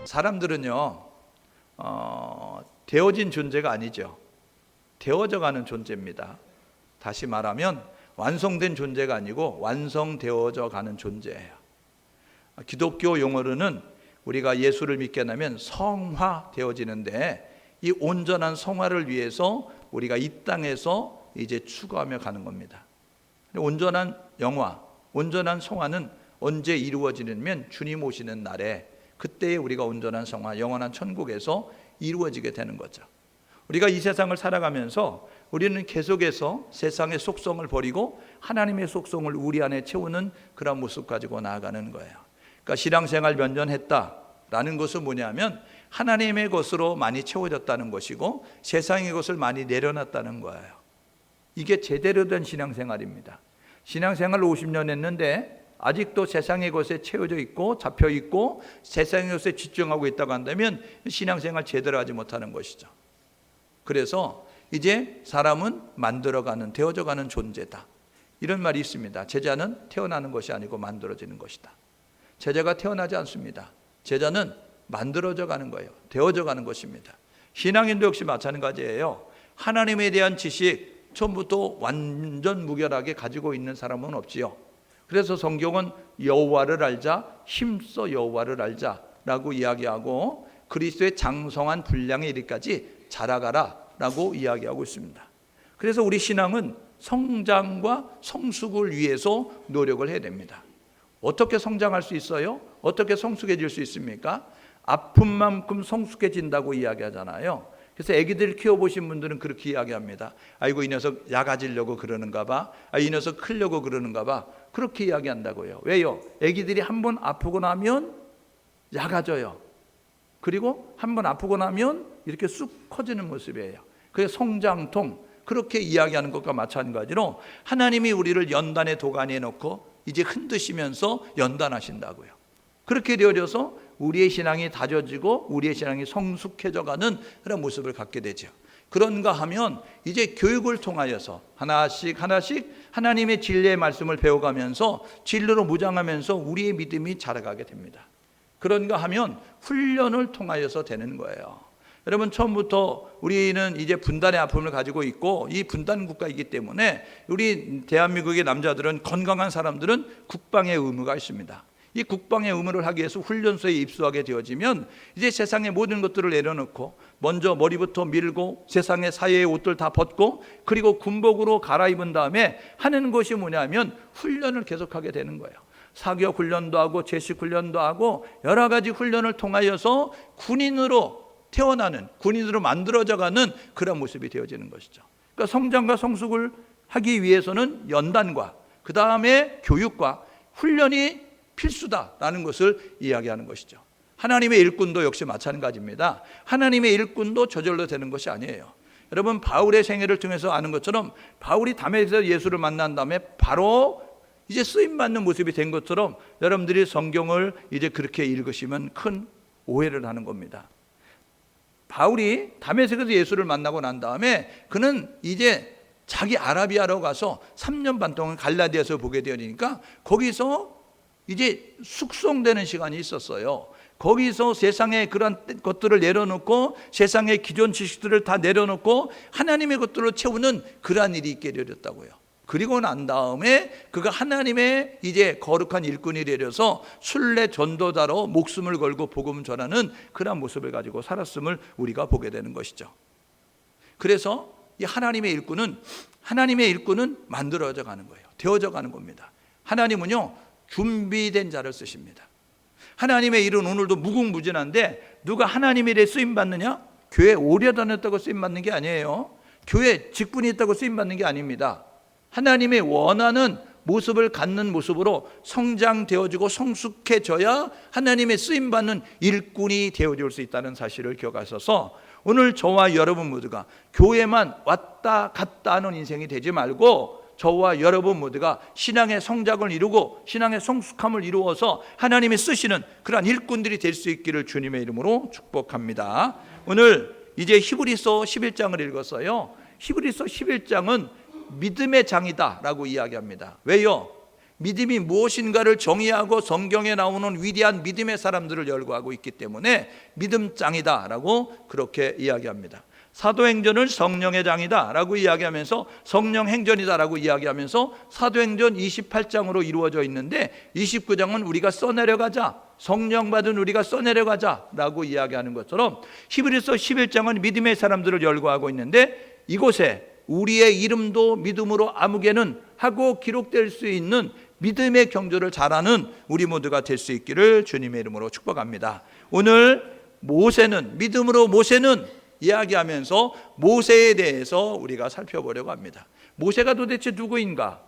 사람들은요, 되어진 존재가 아니죠. 되어져 가는 존재입니다. 다시 말하면 완성된 존재가 아니고 완성되어져 가는 존재예요. 기독교 용어로는 우리가 예수를 믿게 되면 성화되어지는데, 이 온전한 성화를 위해서 우리가 이 땅에서 이제 추구하며 가는 겁니다. 온전한 영화, 온전한 성화는 언제 이루어지냐면 주님 오시는 날에, 그때에 우리가 온전한 성화, 영원한 천국에서 이루어지게 되는 거죠. 우리가 이 세상을 살아가면서 우리는 계속해서 세상의 속성을 버리고 하나님의 속성을 우리 안에 채우는 그런 모습 가지고 나아가는 거예요. 그러니까 신앙생활 몇 년 했다라는 것은 뭐냐면 하나님의 것으로 많이 채워졌다는 것이고 세상의 것을 많이 내려놨다는 거예요. 이게 제대로 된 신앙생활입니다. 신앙생활 50년 했는데 아직도 세상의 것에 채워져 있고 잡혀 있고 세상의 것에 집중하고 있다고 한다면 신앙생활 제대로 하지 못하는 것이죠. 그래서 이제 사람은 만들어가는, 되어져가는 존재다, 이런 말이 있습니다. 제자는 태어나는 것이 아니고 만들어지는 것이다. 제자가 태어나지 않습니다. 제자는 만들어져 가는 거예요. 되어져 가는 것입니다. 신앙인도 역시 마찬가지예요. 하나님에 대한 지식 처음부터 완전 무결하게 가지고 있는 사람은 없지요. 그래서 성경은 여호와를 알자, 힘써 여호와를 알자라고 이야기하고 그리스도의 장성한 분량에 이르기까지 자라가라 라고 이야기하고 있습니다. 그래서 우리 신앙은 성장과 성숙을 위해서 노력을 해야 됩니다. 어떻게 성장할 수 있어요? 어떻게 성숙해질 수 있습니까? 아픈 만큼 성숙해진다고 이야기하잖아요. 그래서 아기들 키워보신 분들은 그렇게 이야기합니다. 아이고, 이 녀석 약아지려고 그러는가 봐, 이 녀석 크려고 그러는가 봐, 그렇게 이야기한다고요. 왜요? 아기들이 한번 아프고 나면 약아져요. 그리고 한번 아프고 나면 이렇게 쑥 커지는 모습이에요. 그게 성장통, 그렇게 이야기하는 것과 마찬가지로 하나님이 우리를 연단의 도가니에 넣고 이제 흔드시면서 연단하신다고요. 그렇게 되어져서 우리의 신앙이 다져지고 우리의 신앙이 성숙해져가는 그런 모습을 갖게 되죠. 그런가 하면 이제 교육을 통하여서 하나씩 하나씩 하나님의 진리의 말씀을 배워가면서 진리로 무장하면서 우리의 믿음이 자라가게 됩니다. 그런가 하면 훈련을 통하여서 되는 거예요. 여러분, 처음부터 우리는 이제 분단의 아픔을 가지고 있고 이 분단 국가이기 때문에 우리 대한민국의 남자들은, 건강한 사람들은 국방의 의무가 있습니다. 이 국방의 의무를 하기 위해서 훈련소에 입소하게 되어지면 이제 세상의 모든 것들을 내려놓고 먼저 머리부터 밀고 세상의 사회의 옷들 다 벗고 그리고 군복으로 갈아입은 다음에 하는 것이 뭐냐면 훈련을 계속하게 되는 거예요. 사격 훈련도 하고 제식 훈련도 하고 여러 가지 훈련을 통하여서 군인으로 태어나는, 군인으로 만들어져가는 그런 모습이 되어지는 것이죠. 그러니까 성장과 성숙을 하기 위해서는 연단과 그 다음에 교육과 훈련이 필수다라는 것을 이야기하는 것이죠. 하나님의 일꾼도 역시 마찬가지입니다. 하나님의 일꾼도 저절로 되는 것이 아니에요. 여러분, 바울의 생애를 통해서 아는 것처럼 바울이 다메섹에서 예수를 만난 다음에 바로 이제 쓰임받는 모습이 된 것처럼 여러분들이 성경을 이제 그렇게 읽으시면 큰 오해를 하는 겁니다. 바울이 다메섹에서 예수를 만나고 난 다음에 그는 이제 자기 아라비아로 가서 3년 반 동안 갈라디아서 보게 되니까 거기서 이제 숙성되는 시간이 있었어요. 거기서 세상의 그런 것들을 내려놓고 세상의 기존 지식들을 다 내려놓고 하나님의 것들을 채우는 그러한 일이 있게 되었다고요. 그리고 난 다음에 그가 하나님의 이제 거룩한 일꾼이 되어서 순례 전도자로 목숨을 걸고 복음 전하는 그런 모습을 가지고 살았음을 우리가 보게 되는 것이죠. 그래서 이 하나님의 일꾼은 만들어져 가는 거예요. 되어져 가는 겁니다. 하나님은요, 준비된 자를 쓰십니다. 하나님의 일은 오늘도 무궁무진한데 누가 하나님의 일에 쓰임받느냐? 교회 오래 다녔다고 쓰임받는 게 아니에요. 교회 직분이 있다고 쓰임받는 게 아닙니다. 하나님의 원하는 모습을 갖는 모습으로 성장되어지고 성숙해져야 하나님의 쓰임받는 일꾼이 되어질 수 있다는 사실을 기억하셔서 오늘 저와 여러분 모두가 교회만 왔다 갔다 하는 인생이 되지 말고 저와 여러분 모두가 신앙의 성장을 이루고 신앙의 성숙함을 이루어서 하나님이 쓰시는 그러한 일꾼들이 될 수 있기를 주님의 이름으로 축복합니다. 오늘 이제 히브리서 11장을 읽었어요. 히브리서 11장은 믿음의 장이다 라고 이야기합니다. 왜요? 믿음이 무엇인가를 정의하고 성경에 나오는 위대한 믿음의 사람들을 열거하고 있기 때문에 믿음장이다라고 그렇게 이야기합니다. 사도행전을 성령의 장이다라고 이야기하면서 성령행전이다라고 이야기하면서 사도행전 28장으로 이루어져 있는데 29장은 우리가 써내려가자, 성령 받은 우리가 써내려가자라고 이야기하는 것처럼 히브리서 11장은 믿음의 사람들을 열거하고 있는데 이곳에 우리의 이름도 믿음으로 아무개는 하고 기록될 수 있는 믿음의 경주를 잘하는 우리 모두가 될 수 있기를 주님의 이름으로 축복합니다. 오늘 모세는, 믿음으로 모세는 이야기하면서 모세에 대해서 우리가 살펴보려고 합니다. 모세가 도대체 누구인가?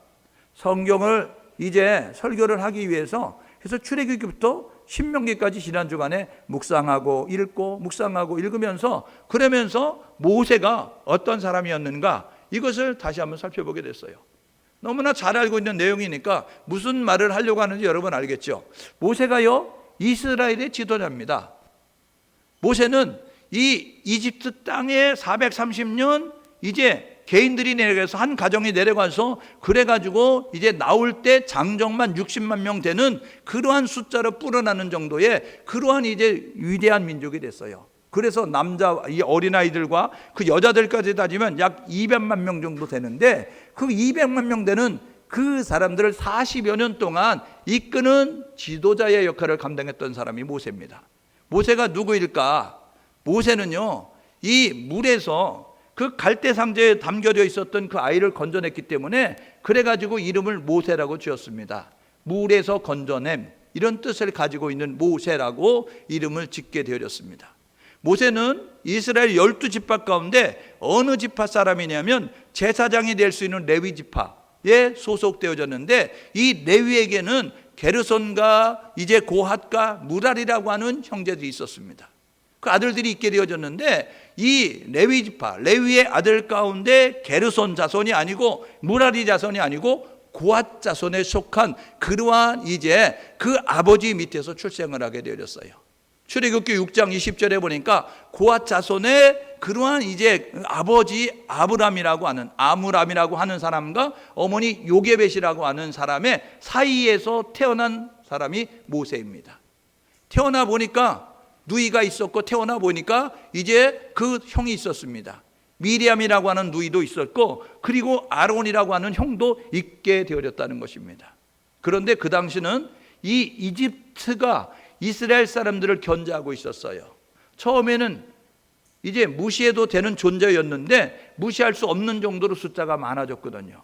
성경을 이제 설교를 하기 위해서 그래서 출애굽기부터 신명기까지 지난 주간에 묵상하고 읽고 묵상하고 읽으면서 그러면서 모세가 어떤 사람이었는가 이것을 다시 한번 살펴보게 됐어요. 너무나 잘 알고 있는 내용이니까 무슨 말을 하려고 하는지 여러분 알겠죠? 모세가요 이스라엘의 지도자입니다. 모세는 이 이집트 땅에 430년 이제 개인들이 내려가서 한 가정이 내려가서 그래가지고 이제 나올 때 장정만 60만 명 되는 그러한 숫자로 불어나는 정도의 그러한 이제 위대한 민족이 됐어요. 그래서 남자 이 어린아이들과 그 여자들까지 따지면 약 200만 명 정도 되는데 그 200만 명 되는 그 사람들을 40여 년 동안 이끄는 지도자의 역할을 감당했던 사람이 모세입니다. 모세가 누구일까? 모세는요 이 물에서 그 갈대 상자에 담겨져 있었던 그 아이를 건져냈기 때문에 그래가지고 이름을 모세라고 지었습니다. 물에서 건져냄 이런 뜻을 가지고 있는 모세라고 이름을 짓게 되었습니다. 모세는 이스라엘 12지파 가운데 어느 지파 사람이냐면 제사장이 될 수 있는 레위 지파에 소속되어졌는데 이 레위에게는 게르손과 이제 고핫과 무랄이라고 하는 형제들이 있었습니다. 그 아들들이 있게 되어졌는데 이 레위 지파, 레위의 아들 가운데 게르손 자손이 아니고 무라리 자손이 아니고 고핫 자손에 속한 그러한 이제 그 아버지 밑에서 출생을 하게 되었어요. 출애굽기 6장 20절에 보니까 고핫 자손의 그러한 이제 아버지 아므람이라고 하는 사람과 어머니 요게벳이라고 하는 사람의 사이에서 태어난 사람이 모세입니다. 태어나 보니까 누이가 있었고 태어나 보니까 이제 그 형이 있었습니다. 미리암이라고 하는 누이도 있었고 그리고 아론이라고 하는 형도 있게 되어졌다는 것입니다. 그런데 그 당시는 이 이집트가 이스라엘 사람들을 견제하고 있었어요. 처음에는 이제 무시해도 되는 존재였는데 무시할 수 없는 정도로 숫자가 많아졌거든요.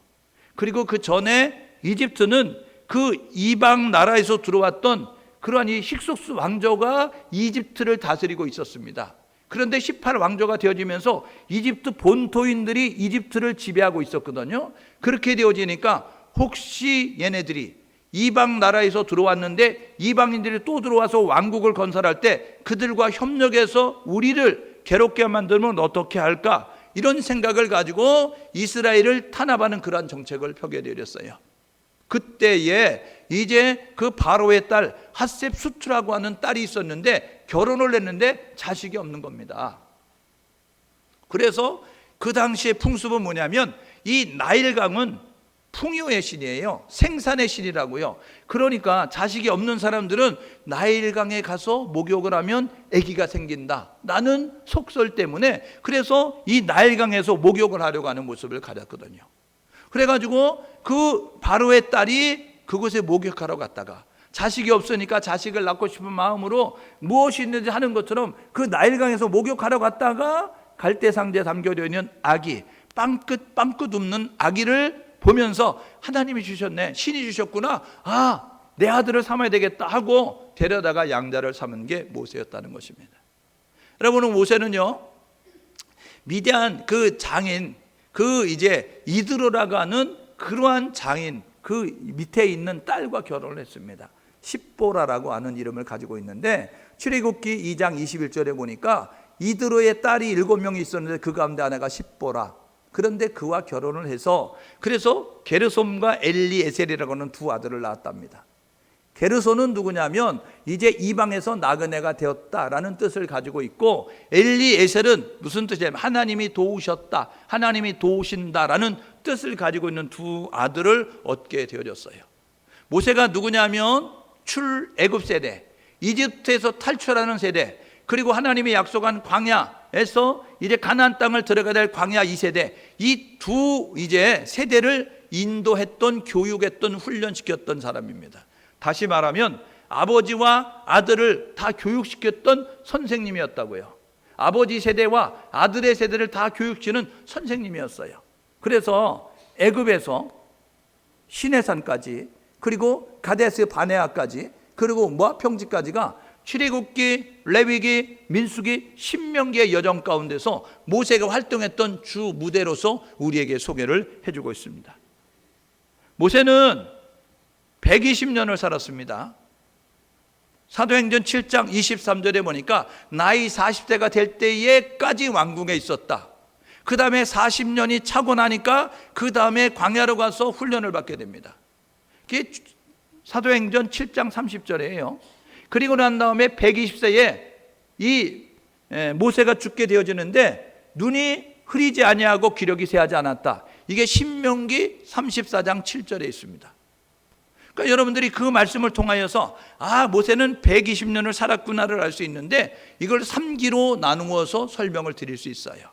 그리고 그 전에 이집트는 그 이방 나라에서 들어왔던 그러한 이 힉소스 왕조가 이집트를 다스리고 있었습니다. 그런데 18왕조가 되어지면서 이집트 본토인들이 이집트를 지배하고 있었거든요. 그렇게 되어지니까 혹시 얘네들이 이방 나라에서 들어왔는데 이방인들이 또 들어와서 왕국을 건설할 때 그들과 협력해서 우리를 괴롭게 만들면 어떻게 할까? 이런 생각을 가지고 이스라엘을 탄압하는 그러한 정책을 펴게 되었어요. 그때에 이제 그 바로의 딸 핫셉수트라고 하는 딸이 있었는데 결혼을 했는데 자식이 없는 겁니다. 그래서 그 당시의 풍습은 뭐냐면 이 나일강은 풍요의 신이에요. 생산의 신이라고요. 그러니까 자식이 없는 사람들은 나일강에 가서 목욕을 하면 아기가 생긴다 라는 속설 때문에 그래서 이 나일강에서 목욕을 하려고 하는 모습을 가졌거든요. 그래가지고 그 바로의 딸이 그곳에 목욕하러 갔다가 자식이 없으니까 자식을 낳고 싶은 마음으로 무엇이 있는지 하는 것처럼 그 나일강에서 목욕하러 갔다가 갈대상자에 담겨져 있는 아기, 빵끝 웃는 아기를 보면서 하나님이 주셨네, 신이 주셨구나, 아, 내 아들을 삼아야 되겠다 하고 데려다가 양자를 삼은 게 모세였다는 것입니다. 여러분, 모세는요 위대한 그 장인, 그 이제 이드로라고 하는 그러한 장인 그 밑에 있는 딸과 결혼을 했습니다. 십보라라고 하는 이름을 가지고 있는데 출애굽기 2장 21절에 보니까 이드로의 딸이 7명이 있었는데 그 가운데 하나가 십보라. 그런데 그와 결혼을 해서 그래서 게르솜과 엘리에셀이라고 하는 두 아들을 낳았답니다. 게르손은 누구냐면 이제 이방에서 나그네가 되었다라는 뜻을 가지고 있고 엘리에셀은 무슨 뜻이냐면 하나님이 도우셨다, 하나님이 도우신다라는 뜻을 가지고 있는 두 아들을 얻게 되어졌어요. 모세가 누구냐면 출애굽 세대, 이집트에서 탈출하는 세대, 그리고 하나님이 약속한 광야에서 이제 가나안 땅을 들어가야 될 광야 2세대, 이 두 이제 세대를 인도했던, 교육했던, 훈련시켰던 사람입니다. 다시 말하면 아버지와 아들을 다 교육시켰던 선생님이었다고요. 아버지 세대와 아들의 세대를 다 교육시키는 선생님이었어요. 그래서 애굽에서 시내산까지, 그리고 가데스 바네아까지, 그리고 모압 평지까지가 출애굽기, 레위기, 민수기, 신명기의 여정 가운데서 모세가 활동했던 주 무대로서 우리에게 소개를 해주고 있습니다. 모세는 120년을 살았습니다. 사도행전 7장 23절에 보니까 나이 40세가 될 때에까지 왕궁에 있었다. 그 다음에 40년이 차고 나니까 그 다음에 광야로 가서 훈련을 받게 됩니다. 그게 사도행전 7장 30절이에요. 그리고 난 다음에 120세에 이 모세가 죽게 되어지는데 눈이 흐리지 아니하고 기력이 쇠하지 않았다. 이게 신명기 34장 7절에 있습니다. 그러니까 여러분들이 그 말씀을 통하여서 모세는 120년을 살았구나를 알 수 있는데, 이걸 3기로 나누어서 설명을 드릴 수 있어요.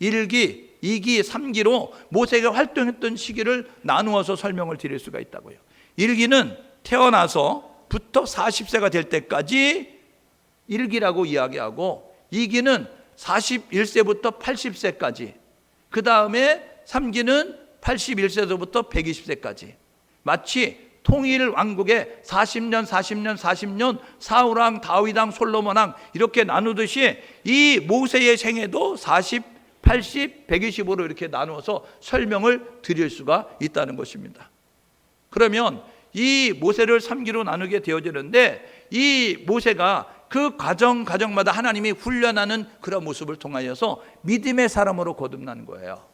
1기, 2기, 3기로 모세가 활동했던 시기를 나누어서 설명을 드릴 수가 있다고요. 1기는 태어나서부터 40세가 될 때까지 1기라고 이야기하고, 2기는 41세부터 80세까지, 그 다음에 3기는 81세부터 120세까지. 마치 통일 왕국의 40년, 40년, 40년, 사울왕, 다윗왕, 솔로몬왕 이렇게 나누듯이 이 모세의 생애도 40, 80, 120으로 이렇게 나누어서 설명을 드릴 수가 있다는 것입니다. 그러면 이 모세를 3기로 나누게 되어지는데, 이 모세가 그 가정마다 하나님이 훈련하는 그런 모습을 통하여서 믿음의 사람으로 거듭나는 거예요.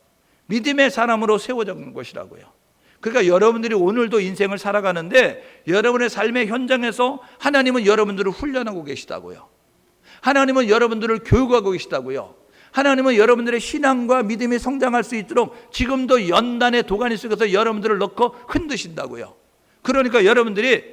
믿음의 사람으로 세워진 것이라고요. 그러니까 여러분들이 오늘도 인생을 살아가는데 여러분의 삶의 현장에서 하나님은 여러분들을 훈련하고 계시다고요. 하나님은 여러분들을 교육하고 계시다고요. 하나님은 여러분들의 신앙과 믿음이 성장할 수 있도록 지금도 연단의 도가니 속에서 여러분들을 넣고 흔드신다고요. 그러니까 여러분들이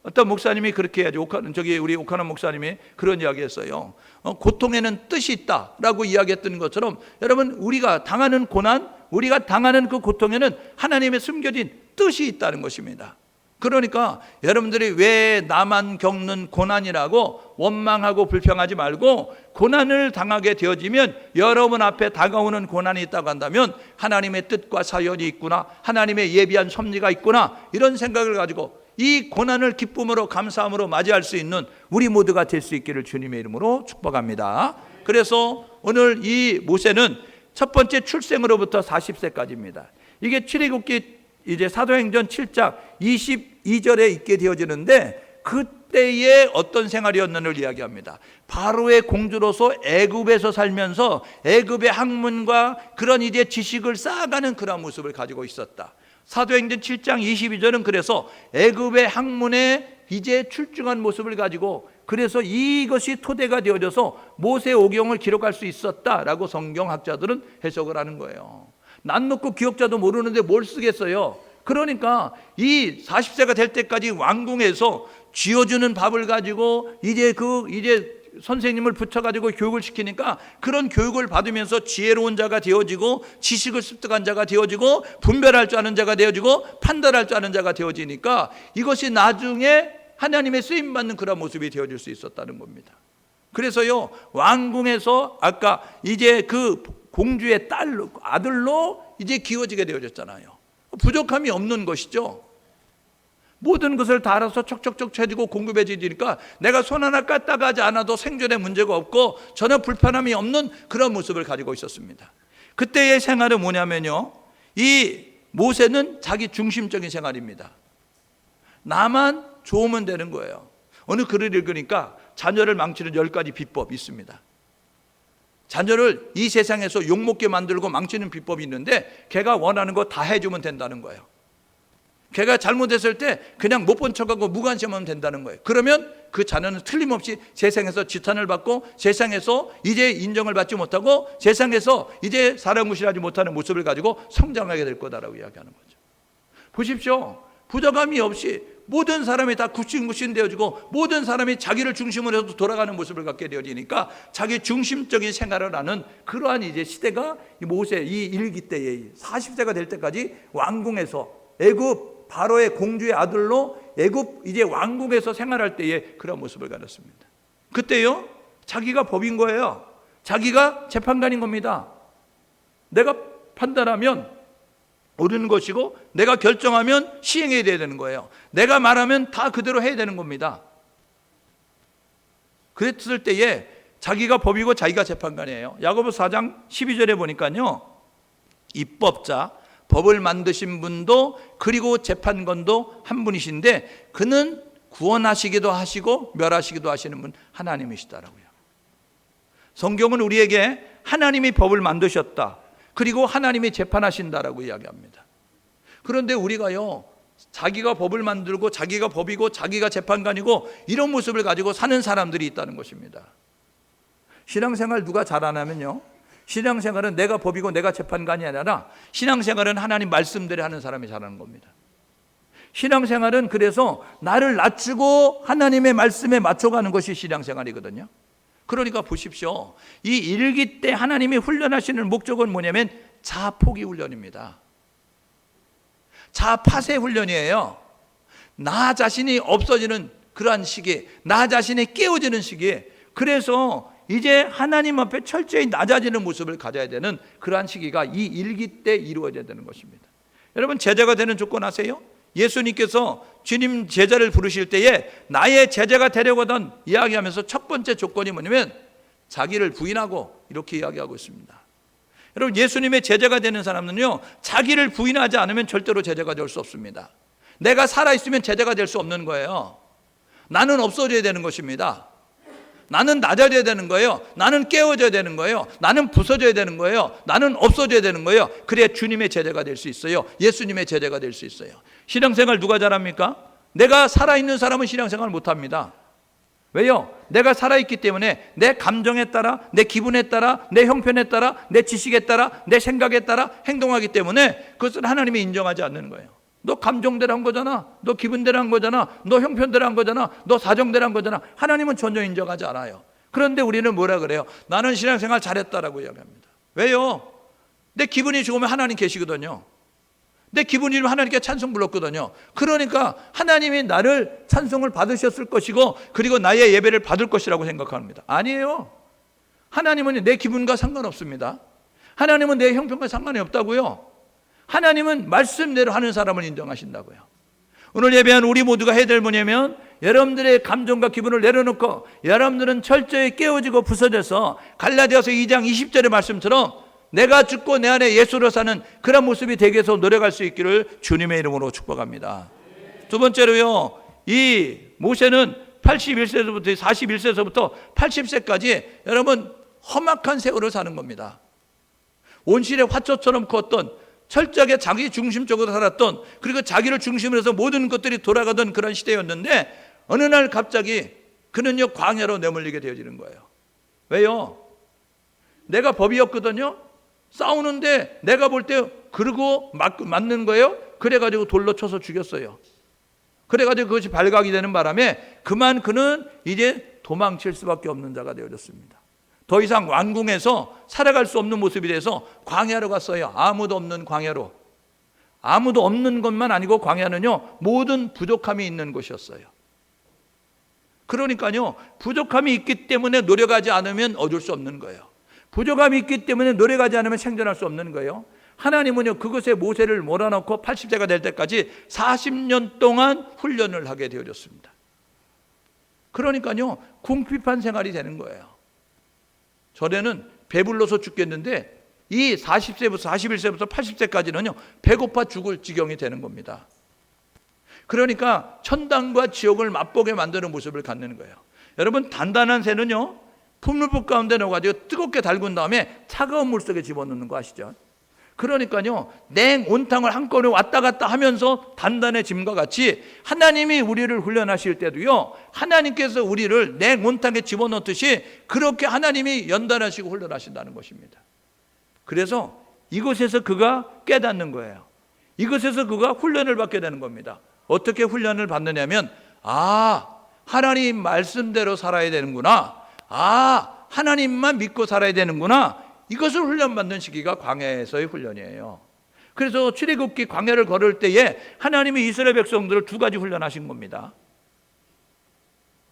어떤 목사님이 그렇게 해야지, 우리 오카노 목사님이 그런 이야기 했어요. 고통에는 뜻이 있다라고 이야기했던 것처럼, 여러분, 우리가 당하는 고난, 우리가 당하는 그 고통에는 하나님의 숨겨진 뜻이 있다는 것입니다. 그러니까 여러분들이 왜 나만 겪는 고난이라고 원망하고 불평하지 말고, 고난을 당하게 되어지면 여러분 앞에 다가오는 고난이 있다고 한다면 하나님의 뜻과 사연이 있구나, 하나님의 예비한 섭리가 있구나, 이런 생각을 가지고 이 고난을 기쁨으로, 감사함으로 맞이할 수 있는 우리 모두가 될 수 있기를 주님의 이름으로 축복합니다. 그래서 오늘 이 모세는 첫 번째 출생으로부터 40세까지입니다. 이게 출애굽기 이제 사도행전 7장 22절에 있게 되어지는데, 그때의 어떤 생활이었는지를 이야기합니다. 바로의 공주로서 애굽에서 살면서 애굽의 학문과 그런 이제 지식을 쌓아가는 그런 모습을 가지고 있었다. 사도행전 7장 22절은 그래서 애굽의 학문에 이제 출중한 모습을 가지고, 그래서 이것이 토대가 되어져서 모세 오경을 기록할 수 있었다라고 성경학자들은 해석을 하는 거예요. 난 놓고 기억자도 모르는데 뭘 쓰겠어요. 그러니까 이 40세가 될 때까지 왕궁에서 쥐어주는 밥을 가지고 이제 선생님을 붙여가지고 교육을 시키니까, 그런 교육을 받으면서 지혜로운 자가 되어지고, 지식을 습득한 자가 되어지고, 분별할 줄 아는 자가 되어지고, 판단할 줄 아는 자가 되어지니까 이것이 나중에 하나님의 쓰임받는 그런 모습이 되어질 수 있었다는 겁니다. 그래서요, 왕궁에서 아까 이제 그 공주의 아들로 이제 기워지게 되어졌잖아요. 부족함이 없는 것이죠. 모든 것을 다 알아서 척척척 해주고 공급해주니까 내가 손 하나 까딱 하지 않아도 생존에 문제가 없고 전혀 불편함이 없는 그런 모습을 가지고 있었습니다. 그때의 생활은 뭐냐면요, 이 모세는 자기 중심적인 생활입니다. 나만 좋으면 되는 거예요. 어느 글을 읽으니까 자녀를 망치는 10가지 비법이 있습니다. 자녀를 이 세상에서 욕먹게 만들고 망치는 비법이 있는데, 걔가 원하는 거 다 해주면 된다는 거예요. 걔가 잘못했을 때 그냥 못 본 척하고 무관심하면 된다는 거예요. 그러면 그 자녀는 틀림없이 세상에서 지탄을 받고, 세상에서 이제 인정을 받지 못하고, 세상에서 이제 사랑무시하지 못하는 모습을 가지고 성장하게 될 거다라고 이야기하는 거죠. 보십시오. 부족함이 없이 모든 사람이 다 굽신굽신 되어지고 모든 사람이 자기를 중심으로 해서 돌아가는 모습을 갖게 되어지니까 자기 중심적인 생활을 하는 그러한 이제 시대가 모세 이 일기 때에 40세가 될 때까지 왕궁에서 애굽 바로의 공주의 아들로 애굽 이제 왕궁에서 생활할 때에 그런 모습을 가졌습니다. 그때요 자기가 법인 거예요. 자기가 재판관인 겁니다. 내가 판단하면 옳은 것이고 내가 결정하면 시행해야 되는 거예요. 내가 말하면 다 그대로 해야 되는 겁니다. 그랬을 때에 자기가 법이고 자기가 재판관이에요. 야고보서 4장 12절에 보니까요, 입법자, 법을 만드신 분도 그리고 재판관도 한 분이신데 그는 구원하시기도 하시고 멸하시기도 하시는 분 하나님이시다라고요. 성경은 우리에게 하나님이 법을 만드셨다, 그리고 하나님이 재판하신다라고 이야기합니다. 그런데 우리가요, 자기가 법을 만들고 자기가 법이고 자기가 재판관이고 이런 모습을 가지고 사는 사람들이 있다는 것입니다. 신앙생활 누가 잘하냐면요, 신앙생활은 내가 법이고 내가 재판관이 아니라 신앙생활은 하나님 말씀대로 하는 사람이 잘하는 겁니다. 신앙생활은 그래서 나를 낮추고 하나님의 말씀에 맞춰가는 것이 신앙생활이거든요. 그러니까 보십시오. 이 일기 때 하나님이 훈련하시는 목적은 뭐냐면 자포기 훈련입니다. 자파세 훈련이에요. 나 자신이 없어지는 그러한 시기에, 나 자신이 깨어지는 시기에, 그래서 이제 하나님 앞에 철저히 낮아지는 모습을 가져야 되는 그러한 시기가 이 일기 때 이루어져야 되는 것입니다. 여러분, 제자가 되는 조건 아세요? 예수님께서 주님 제자를 부르실 때에 나의 제자가 되려거든 이야기하면서 첫 번째 조건이 뭐냐면 자기를 부인하고 이렇게 이야기하고 있습니다. 여러분, 예수님의 제자가 되는 사람은요, 자기를 부인하지 않으면 절대로 제자가 될 수 없습니다. 내가 살아있으면 제자가 될 수 없는 거예요. 나는 없어져야 되는 것입니다. 나는 낮아져야 되는 거예요. 나는 깨어져야 되는 거예요. 나는 부서져야 되는 거예요. 나는 없어져야 되는 거예요. 그래야 주님의 제자가 될 수 있어요. 예수님의 제자가 될 수 있어요. 신앙생활 누가 잘합니까? 내가 살아있는 사람은 신앙생활 못합니다. 왜요? 내가 살아있기 때문에 내 감정에 따라, 내 기분에 따라, 내 형편에 따라, 내 지식에 따라, 내 생각에 따라 행동하기 때문에 그것을 하나님이 인정하지 않는 거예요. 너 감정대로 한 거잖아. 너 기분대로 한 거잖아. 너 형편대로 한 거잖아. 너 사정대로 한 거잖아. 하나님은 전혀 인정하지 않아요. 그런데 우리는 뭐라 그래요? 나는 신앙생활 잘했다라고 이야기합니다. 왜요? 내 기분이 좋으면 하나님 계시거든요. 내 기분이 좋으면 하나님께 찬송 불렀거든요. 그러니까 하나님이 나를 찬송을 받으셨을 것이고 그리고 나의 예배를 받을 것이라고 생각합니다. 아니에요. 하나님은 내 기분과 상관없습니다. 하나님은 내 형편과 상관이 없다고요. 하나님은 말씀대로 하는 사람을 인정하신다고요. 오늘 예배한 우리 모두가 해야 될 뭐냐면 여러분들의 감정과 기분을 내려놓고 여러분들은 철저히 깨어지고 부서져서 갈라디아서 2장 20절의 말씀처럼 내가 죽고 내 안에 예수로 사는 그런 모습이 되기 위해서 노력할 수 있기를 주님의 이름으로 축복합니다. 두 번째로요, 이 모세는 81세부터 41세서부터 80세까지 여러분 험악한 세월을 사는 겁니다. 온실의 화초처럼 컸던, 철저하게 자기 중심적으로 살았던, 그리고 자기를 중심으로 해서 모든 것들이 돌아가던 그런 시대였는데 어느 날 갑자기 그는요 광야로 내몰리게 되어지는 거예요. 왜요? 내가 법이었거든요. 싸우는데 내가 볼 때 그러고 맞는 거예요. 그래가지고 돌로 쳐서 죽였어요. 그래가지고 그것이 발각이 되는 바람에 그만 그는 이제 도망칠 수밖에 없는 자가 되어졌습니다. 더 이상 왕궁에서 살아갈 수 없는 모습이 돼서 광야로 갔어요. 아무도 없는 광야로. 아무도 없는 것만 아니고 광야는요 모든 부족함이 있는 곳이었어요. 그러니까요 부족함이 있기 때문에 노력하지 않으면 얻을 수 없는 거예요. 부족함이 있기 때문에 노력하지 않으면 생존할 수 없는 거예요. 하나님은요 그것에 모세를 몰아넣고 80세가 될 때까지 40년 동안 훈련을 하게 되어졌습니다. 그러니까요 궁핍한 생활이 되는 거예요. 전에는 배불러서 죽겠는데 이 40세부터 41세부터 80세까지는요 배고파 죽을 지경이 되는 겁니다. 그러니까 천당과 지옥을 맛보게 만드는 모습을 갖는 거예요. 여러분, 단단한 새는요 풀무불 가운데 넣어가지고 뜨겁게 달군 다음에 차가운 물 속에 집어넣는 거 아시죠? 그러니까요 냉 온탕을 한꺼번에 왔다 갔다 하면서 단단해짐과 같이 하나님이 우리를 훈련하실 때도요 하나님께서 우리를 냉 온탕에 집어넣듯이 그렇게 하나님이 연단하시고 훈련하신다는 것입니다. 그래서 이곳에서 그가 깨닫는 거예요. 이곳에서 그가 훈련을 받게 되는 겁니다. 어떻게 훈련을 받느냐면 하나님 말씀대로 살아야 되는구나. 하나님만 믿고 살아야 되는구나. 이것을 훈련받는 시기가 광야에서의 훈련이에요. 그래서 출애굽기 광야를 걸을 때에 하나님이 이스라엘 백성들을 두 가지 훈련하신 겁니다.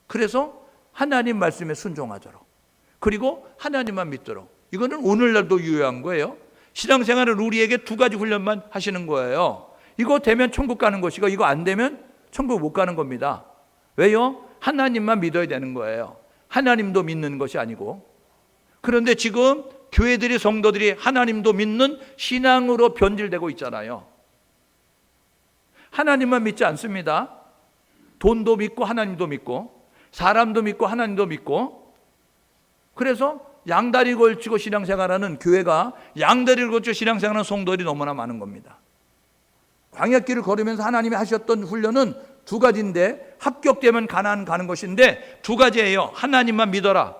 그래서 하나님 말씀에 순종하도록, 그리고 하나님만 믿도록. 이거는 오늘날도 유효한 거예요. 신앙생활은 우리에게 두 가지 훈련만 하시는 거예요. 이거 되면 천국 가는 것이고, 이거 안 되면 천국 못 가는 겁니다. 왜요? 하나님만 믿어야 되는 거예요. 하나님도 믿는 것이 아니고. 그런데 지금 교회들이, 성도들이 하나님도 믿는 신앙으로 변질되고 있잖아요. 하나님만 믿지 않습니다. 돈도 믿고 하나님도 믿고, 사람도 믿고 하나님도 믿고. 그래서 양다리 걸치고 신앙생활하는 교회가, 양다리를 걸치고 신앙생활하는 성도들이 너무나 많은 겁니다. 광야길을 걸으면서 하나님이 하셨던 훈련은 두 가지인데, 합격되면 가나안 가는 것인데 두 가지예요. 하나님만 믿어라.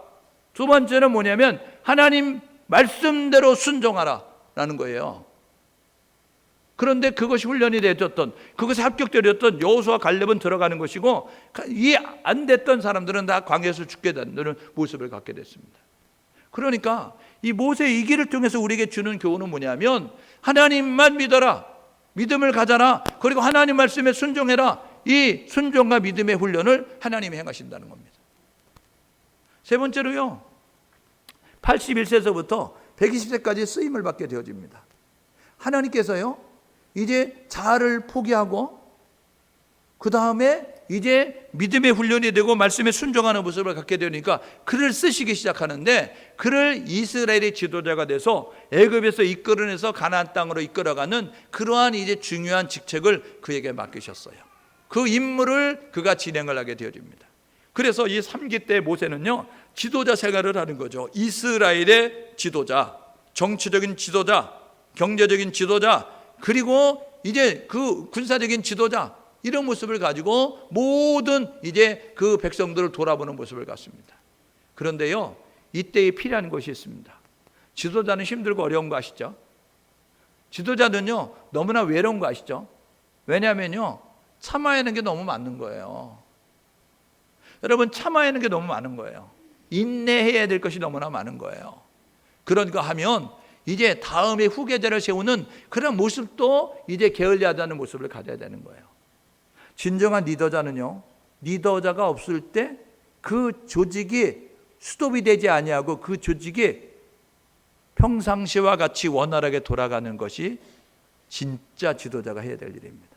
두 번째는 뭐냐면 하나님 말씀대로 순종하라 라는 거예요. 그런데 그것이 훈련이 되었던, 그것이 합격되었던 여호수아 갈렙은 들어가는 것이고, 이 안 됐던 사람들은 다 광야에서 죽게 되는 모습을 갖게 됐습니다. 그러니까 이 모세의 이 길을 통해서 우리에게 주는 교훈은 뭐냐면, 하나님만 믿어라, 믿음을 가져라, 그리고 하나님 말씀에 순종해라. 이 순종과 믿음의 훈련을 하나님이 행하신다는 겁니다. 세 번째로요, 81세에서부터 120세까지 쓰임을 받게 되어집니다. 하나님께서요, 이제 자아를 포기하고 그 다음에 이제 믿음의 훈련이 되고 말씀에 순종하는 모습을 갖게 되니까 그를 쓰시기 시작하는데, 그를 이스라엘의 지도자가 돼서 애굽에서 이끌어내서 가나안 땅으로 이끌어가는 그러한 이제 중요한 직책을 그에게 맡기셨어요. 그 임무를 그가 진행을 하게 되어집니다. 그래서 이 3기 때 모세는요, 지도자 생활을 하는 거죠. 이스라엘의 지도자, 정치적인 지도자, 경제적인 지도자, 그리고 이제 그 군사적인 지도자, 이런 모습을 가지고 모든 이제 그 백성들을 돌아보는 모습을 갖습니다. 그런데요, 이때에 필요한 것이 있습니다. 지도자는 힘들고 어려운 거 아시죠? 지도자는요, 너무나 외로운 거 아시죠? 왜냐하면요, 참아야 하는 게 너무 많은 거예요. 여러분, 참아야 하는 게 너무 많은 거예요. 인내해야 될 것이 너무나 많은 거예요. 그런가 하면 이제 다음에 후계자를 세우는 그런 모습도 이제 게을리하다는 모습을 가져야 되는 거예요. 진정한 리더자는요, 리더자가 없을 때 그 조직이 스톱이 되지 아니하고 그 조직이 평상시와 같이 원활하게 돌아가는 것이 진짜 지도자가 해야 될 일입니다.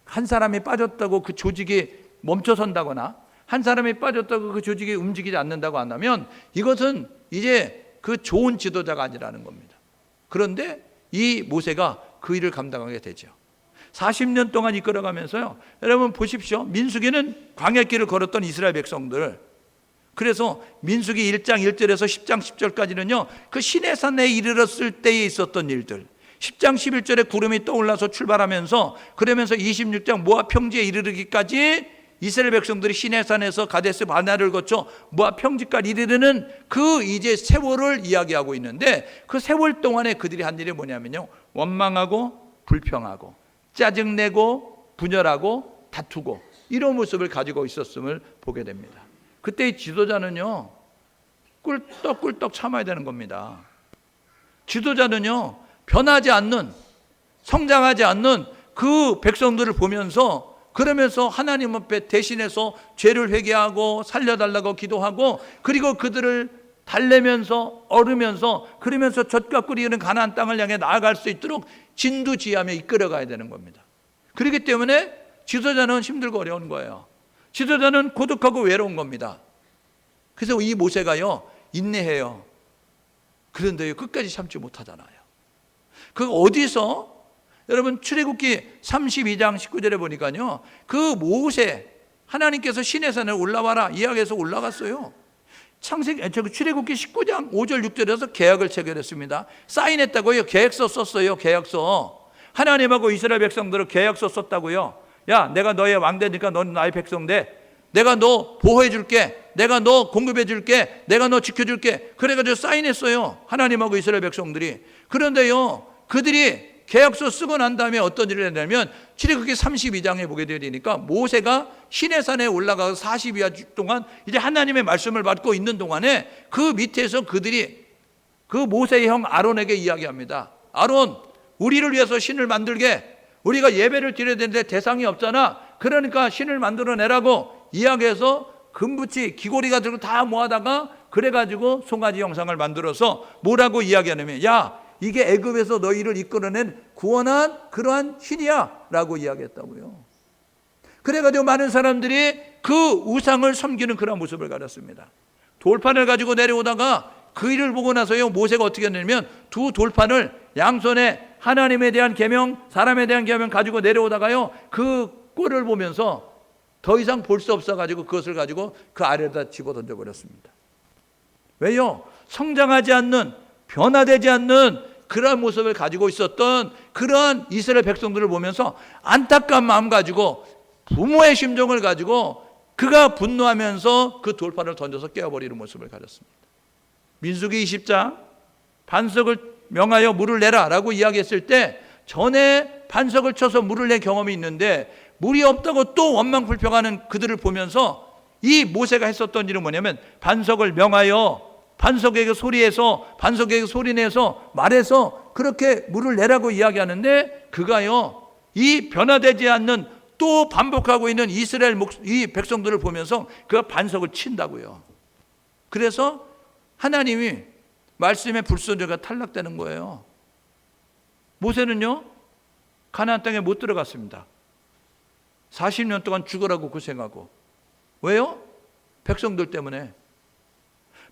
한 사람이 빠졌다고 그 조직이 멈춰선다거나, 한 사람이 빠졌다고 그 조직이 움직이지 않는다고 한다면 이것은 이제 그 좋은 지도자가 아니라는 겁니다. 그런데 이 모세가 그 일을 감당하게 되죠. 40년 동안 이끌어가면서요, 여러분 보십시오. 민수기는 광야길을 걸었던 이스라엘 백성들, 그래서 민수기 1장 1절에서 10장 10절까지는요 그 시내산에 이르렀을 때에 있었던 일들, 10장 11절에 구름이 떠올라서 출발하면서, 그러면서 26장 모압 평지에 이르르기까지 이스라엘 백성들이 시내산에서 가데스 바네아를 거쳐 모압 평지까지 이르르는 그 이제 세월을 이야기하고 있는데, 그 세월 동안에 그들이 한 일이 뭐냐면요, 원망하고 불평하고 짜증내고 분열하고 다투고 이런 모습을 가지고 있었음을 보게 됩니다. 그때의 지도자는요, 꿀떡꿀떡 참아야 되는 겁니다. 지도자는요, 변하지 않는, 성장하지 않는 그 백성들을 보면서, 그러면서 하나님 앞에 대신해서 죄를 회개하고 살려달라고 기도하고, 그리고 그들을 달래면서 얼으면서, 그러면서 젖과 꿀이 흐르는 가나안 땅을 향해 나아갈 수 있도록 진두지휘하며 이끌어가야 되는 겁니다. 그렇기 때문에 지도자는 힘들고 어려운 거예요. 지도자는 고독하고 외로운 겁니다. 그래서 이 모세가요, 인내해요. 그런데 끝까지 참지 못하잖아요. 그 어디서, 여러분 출애굽기 32장 19절에 보니까요, 그 모세, 하나님께서 시내산에 올라와라 이야기해서 올라갔어요. 출애굽기 19장 5절 6절에서 계약을 체결했습니다. 사인했다고요. 계약서 썼어요. 계약서. 하나님하고 이스라엘 백성들은 계약서 썼다고요. 야, 내가 너의 왕 되니까 너는 나의 백성 돼. 내가 너 보호해 줄게. 내가 너 공급해 줄게. 내가 너 지켜줄게. 그래가지고 사인했어요. 하나님하고 이스라엘 백성들이. 그런데요, 그들이 계약서 쓰고 난 다음에 어떤 일을 했냐면 출애굽기 32장에 보게 되니까 모세가 시내산에 올라가서 40여 동안 이제 하나님의 말씀을 받고 있는 동안에 그 밑에서 그들이 그 모세의 형 아론에게 이야기합니다. 아론, 우리를 위해서 신을 만들게. 우리가 예배를 드려야 되는데 대상이 없잖아. 그러니까 신을 만들어내라고 이야기해서 금붙이 귀고리 가지고 다 모아다가 그래가지고 송아지 형상을 만들어서 뭐라고 이야기하냐면, 야, 이게 애굽에서 너희를 이끌어낸 구원한 그러한 신이야 라고 이야기했다고요. 그래가지고 많은 사람들이 그 우상을 섬기는 그런 모습을 가졌습니다. 돌판을 가지고 내려오다가 그 일을 보고 나서요, 모세가 어떻게 했냐면 두 돌판을 양손에 하나님에 대한 계명, 사람에 대한 계명 가지고 내려오다가요, 그 꼴을 보면서 더 이상 볼 수 없어가지고 그것을 가지고 그 아래에다 집어 던져버렸습니다. 왜요? 성장하지 않는, 변화되지 않는 그러한 모습을 가지고 있었던 그러한 이스라엘 백성들을 보면서 안타까운 마음 가지고 부모의 심정을 가지고 그가 분노하면서 그 돌판을 던져서 깨어버리는 모습을 가졌습니다. 민수기 20장 반석을 명하여 물을 내라 라고 이야기했을 때 전에 반석을 쳐서 물을 낸 경험이 있는데 물이 없다고 또 원망불평하는 그들을 보면서 이 모세가 했었던 일은 뭐냐면 반석을 명하여 반석에게 소리해서 반석에게 소리내서 말해서 그렇게 물을 내라고 이야기하는데 그가요 이 변화되지 않는 또 반복하고 있는 이스라엘 이 백성들을 보면서 그 반석을 친다고요. 그래서 하나님이 말씀의 불순종가 탈락되는 거예요. 모세는요 가나안 땅에 못 들어갔습니다. 40년 동안 죽으라고 고생하고. 왜요? 백성들 때문에.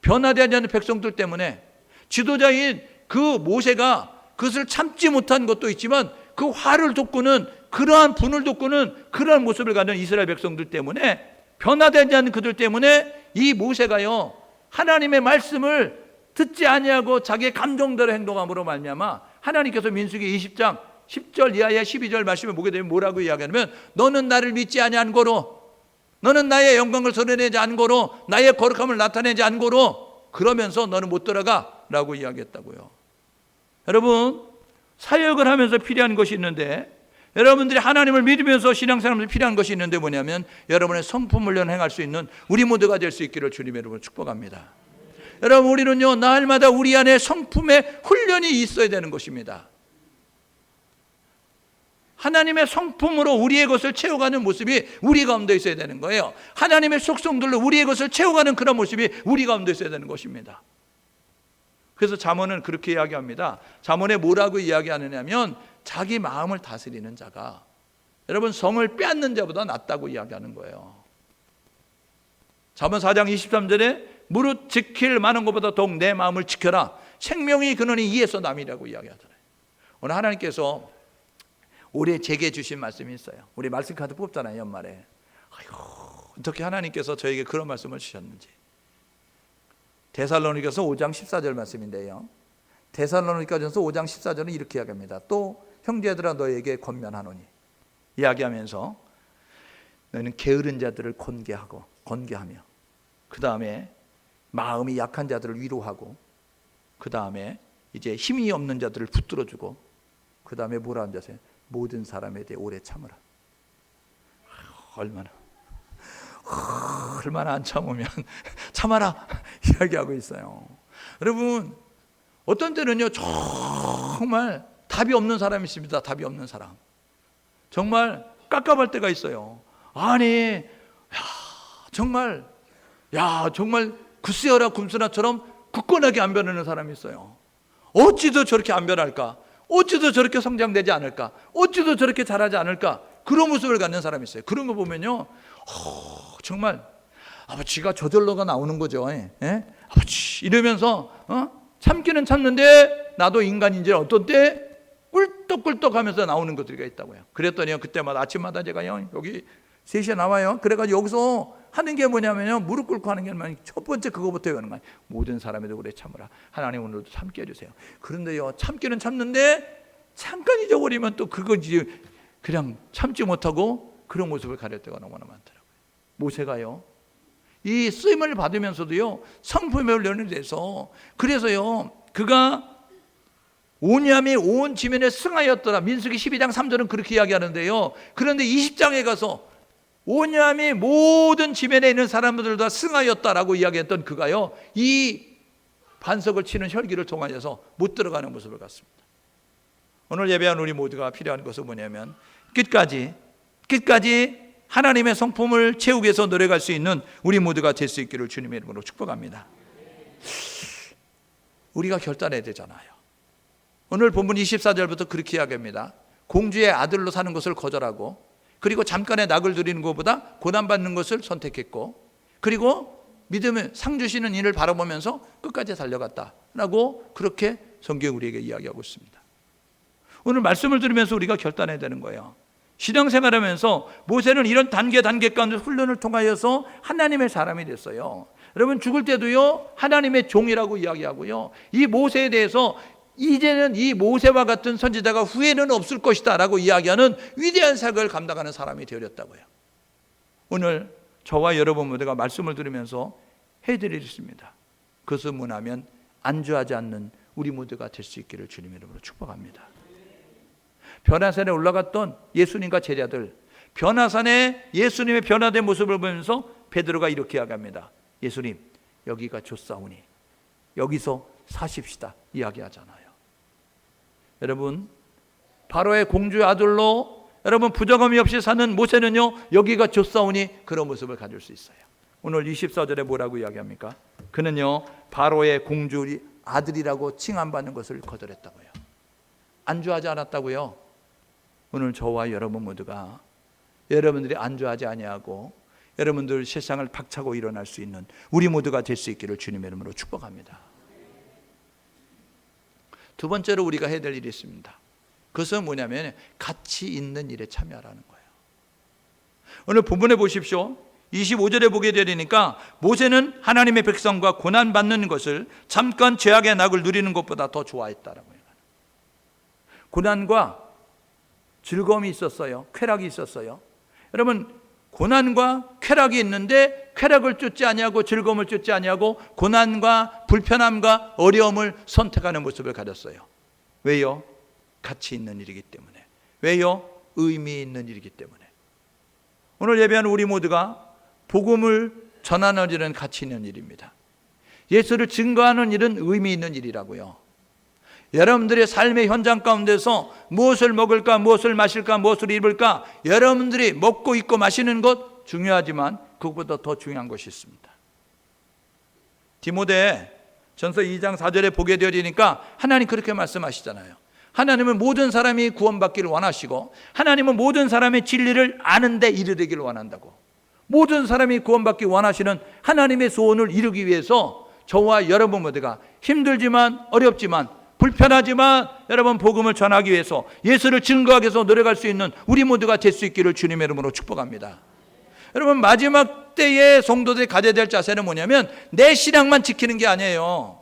변화되지 않는 백성들 때문에. 지도자인 그 모세가 그것을 참지 못한 것도 있지만 그 화를 돋구는 그러한 분을 돋구는 그러한 모습을 가진 이스라엘 백성들 때문에, 변화되지 않는 그들 때문에 이 모세가요 하나님의 말씀을 듣지 아니하고 자기의 감정대로 행동함으로 말미암아 하나님께서 민수기 20장 10절 이하의 12절 말씀을 보게 되면 뭐라고 이야기하냐면 너는 나를 믿지 아니한 거로, 너는 나의 영광을 드러내지 않고로, 나의 거룩함을 나타내지 않고로, 그러면서 너는 못 들어가 라고 이야기했다고요. 여러분, 사역을 하면서 필요한 것이 있는데, 여러분들이 하나님을 믿으면서 신앙생활하면서 필요한 것이 있는데 뭐냐면 여러분의 성품 훈련을 행할 수 있는 우리 모두가 될 수 있기를 주님의 이름으로 축복합니다. 여러분, 우리는요 날마다 우리 안에 성품의 훈련이 있어야 되는 것입니다. 하나님의 성품으로 우리의 것을 채워가는 모습이 우리 가운데 있어야 되는 거예요. 하나님의 속성들로 우리의 것을 채워가는 그런 모습이 우리 가운데 있어야 되는 것입니다. 그래서 잠언은 그렇게 이야기합니다. 잠언에 뭐라고 이야기하느냐면 자기 마음을 다스리는 자가 여러분 성을 빼앗는 자보다 낫다고 이야기하는 거예요. 잠언 4장 23절에 무릇 지킬 만한 것보다 더욱 내 마음을 지켜라. 생명이 근원이 이에서 남이라고 이야기하잖아요. 오늘 하나님께서 올해 제게 주신 말씀이 있어요. 우리 말씀 카드 뽑잖아요, 연말에. 아이고, 어떻게 하나님께서 저에게 그런 말씀을 주셨는지. 데살로니가서 5장 14절 말씀인데요. 데살로니가전서 5장 14절은 이렇게 이야기합니다. 또 형제들아 너에게 권면하노니, 이야기하면서 너희는 게으른 자들을 권계하며 그 다음에 마음이 약한 자들을 위로하고 그 다음에 이제 힘이 없는 자들을 붙들어주고 그 다음에 뭐라 하는 자세요? 모든 사람에 대해 오래 참으라. 얼마나 안 참으면 참아라 이야기하고 있어요. 여러분, 어떤 때는요 정말 답이 없는 사람이 있습니다. 답이 없는 사람, 정말 깝깝할 때가 있어요. 아니 정말 구스여라 굼스나처럼 굳건하게 안 변하는 사람이 있어요. 어찌도 저렇게 안 변할까? 어찌도 저렇게 성장되지 않을까? 어찌도 저렇게 잘하지 않을까? 그런 모습을 갖는 사람이 있어요. 그런 거 보면요 정말 아버지가 저절로가 나오는 거죠. 아버지 이러면서 참기는 참는데 나도 인간인지 어떤 때 꿀떡꿀떡 하면서 나오는 것들이 있다고요. 그랬더니요 그때마다 아침마다 제가요 여기 3시에 나와요. 그래가지고 여기서 하는 게 뭐냐면요 무릎 꿇고 하는 게 첫 번째 그거부터 외우는 거예요. 모든 사람에도 오래 참으라. 하나님 오늘도 참게 해주세요. 그런데요 참기는 참는데 잠깐 잊어버리면 또 그거 이제 그냥 참지 못하고 그런 모습을 가릴 때가 너무나 많더라고요. 모세가요 이 쓰임을 받으면서도요 성품의 훈련을 해서, 그래서요 그가 오냐미 온 지면에 승하였더라. 민수기 12장 3절은 그렇게 이야기하는데요. 그런데 20장에 가서 오냐미 모든 지면에 있는 사람들도 다 승하였다라고 이야기했던 그가요, 이 반석을 치는 혈기를 통하여서 못 들어가는 모습을 갖습니다. 오늘 예배한 우리 모두가 필요한 것은 뭐냐면 끝까지 하나님의 성품을 채우기 위해서 노력할 수 있는 우리 모두가 될 수 있기를 주님의 이름으로 축복합니다. 우리가 결단해야 되잖아요. 오늘 본문 24절부터 그렇게 이야기합니다. 공주의 아들로 사는 것을 거절하고, 그리고 잠깐의 낙을 누리는 것보다 고난받는 것을 선택했고, 그리고 믿음의 상 주시는 이를 바라보면서 끝까지 달려갔다라고 그렇게 성경이 우리에게 이야기하고 있습니다. 오늘 말씀을 들으면서 우리가 결단해야 되는 거예요. 신앙생활하면서 모세는 이런 단계 가운데 훈련을 통하여서 하나님의 사람이 됐어요. 여러분, 죽을 때도요 하나님의 종이라고 이야기하고요, 이 모세에 대해서 이제는 이 모세와 같은 선지자가 후에는 없을 것이다 라고 이야기하는 위대한 사역을 감당하는 사람이 되어렸다고요. 오늘 저와 여러분 모두가 말씀을 들으면서 해드릴 있습니다. 그것은 뭐냐면 안주하지 않는 우리 모두가 될 수 있기를 주님의 이름으로 축복합니다. 변화산에 올라갔던 예수님과 제자들, 변화산에 예수님의 변화된 모습을 보면서 베드로가 이렇게 이야기합니다. 예수님, 여기가 좋사오니 여기서 사십시다 이야기하잖아요. 여러분, 바로의 공주의 아들로 여러분 부정함이 없이 사는 모세는요, 여기가 좋사오니 그런 모습을 가질 수 있어요. 오늘 24절에 뭐라고 이야기합니까? 그는요 바로의 공주 아들이라고 칭함받는 것을 거절했다고요. 안주하지 않았다고요. 오늘 저와 여러분 모두가 여러분들이 안주하지 아니하고 여러분들 세상을 박차고 일어날 수 있는 우리 모두가 될 수 있기를 주님의 이름으로 축복합니다. 두 번째로 우리가 해야 될 일이 있습니다. 그것은 뭐냐면 가치 있는 일에 참여하라는 거예요. 오늘 본문에 보십시오. 25절에 보게 되니까 모세는 하나님의 백성과 고난받는 것을 잠깐 죄악의 낙을 누리는 것보다 더 좋아했다라고 해요. 고난과 즐거움이 있었어요. 쾌락이 있었어요. 여러분, 고난과 쾌락이 있는데 쾌락을 쫓지 아니하고 즐거움을 쫓지 아니하고 고난과 불편함과 어려움을 선택하는 모습을 가졌어요. 왜요? 가치 있는 일이기 때문에. 왜요? 의미 있는 일이기 때문에. 오늘 예배하는 우리 모두가 복음을 전하는 일은 가치 있는 일입니다. 예수를 증거하는 일은 의미 있는 일이라고요. 여러분들의 삶의 현장 가운데서 무엇을 먹을까, 무엇을 마실까, 무엇을 입을까, 여러분들이 먹고 입고 마시는 것 중요하지만 그것보다 더 중요한 것이 있습니다. 디모데 전서 2장 4절에 보게 되니까 하나님 그렇게 말씀하시잖아요. 하나님은 모든 사람이 구원받기를 원하시고 하나님은 모든 사람의 진리를 아는 데 이르기를 원한다고. 모든 사람이 구원받기 원하시는 하나님의 소원을 이루기 위해서 저와 여러분 모두가 힘들지만 어렵지만 불편하지만 여러분 복음을 전하기 위해서 예수를 증거하기 위해서 노력할 수 있는 우리 모두가 될 수 있기를 주님의 이름으로 축복합니다. 여러분, 마지막 때에 성도들이 가져야 될 자세는 뭐냐면 내 신앙만 지키는 게 아니에요.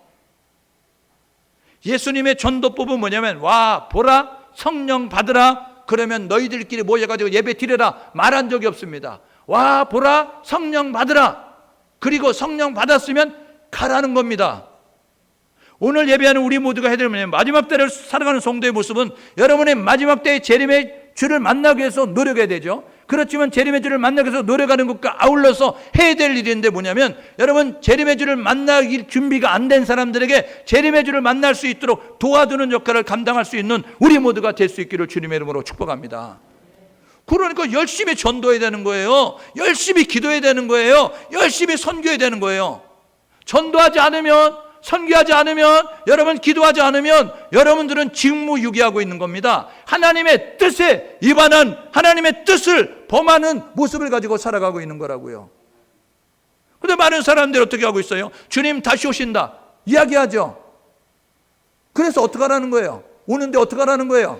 예수님의 전도법은 뭐냐면 와 보라 성령 받으라 그러면 너희들끼리 모여가지고 예배 드려라 말한 적이 없습니다. 와 보라 성령 받으라 그리고 성령 받았으면 가라는 겁니다. 오늘 예배하는 우리 모두가 해야 될 뭐냐면 마지막 때를 살아가는 성도의 모습은 여러분의 마지막 때의 재림의 주를 만나기 위해서 노력해야 되죠. 그렇지만 재림의 주를 만나기 위해서 노력하는 것과 아울러서 해야 될 일인데 뭐냐면 여러분 재림의 주를 만나기 준비가 안 된 사람들에게 재림의 주를 만날 수 있도록 도와주는 역할을 감당할 수 있는 우리 모두가 될 수 있기를 주님의 이름으로 축복합니다. 그러니까 열심히 전도해야 되는 거예요. 열심히 기도해야 되는 거예요. 열심히 선교해야 되는 거예요. 전도하지 않으면 선교하지 않으면 여러분 기도하지 않으면 여러분들은 직무유기하고 있는 겁니다. 하나님의 뜻에 위반한 하나님의 뜻을 범하는 모습을 가지고 살아가고 있는 거라고요. 그런데 많은 사람들이 어떻게 하고 있어요? 주님 다시 오신다 이야기하죠. 그래서 어떻게 하라는 거예요? 오는데 어떻게 하라는 거예요?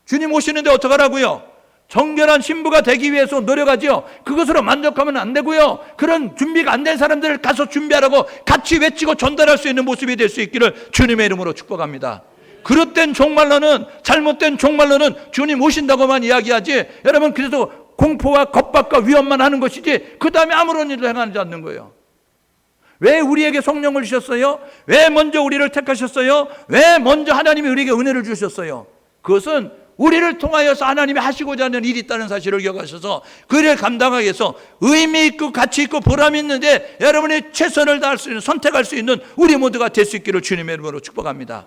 주님 오시는데 어떻게 하라고요? 정결한 신부가 되기 위해서 노력하죠. 그것으로 만족하면 안 되고요. 그런 준비가 안 된 사람들을 가서 준비하라고 같이 외치고 전달할 수 있는 모습이 될 수 있기를 주님의 이름으로 축복합니다. 그릇된 종말로는 잘못된 종말로는 주님 오신다고만 이야기하지 여러분 그래서 공포와 겁박과 위험만 하는 것이지 그 다음에 아무런 일도 행하지 않는 거예요. 왜 우리에게 성령을 주셨어요? 왜 먼저 우리를 택하셨어요? 왜 먼저 하나님이 우리에게 은혜를 주셨어요? 그것은 우리를 통하여서 하나님이 하시고자 하는 일이 있다는 사실을 기억하셔서 그 일을 감당하기 위해서 의미 있고 가치 있고 보람 있는데 여러분이 최선을 다할 수 있는, 선택할 수 있는 우리 모두가 될 수 있기를 주님의 이름으로 축복합니다.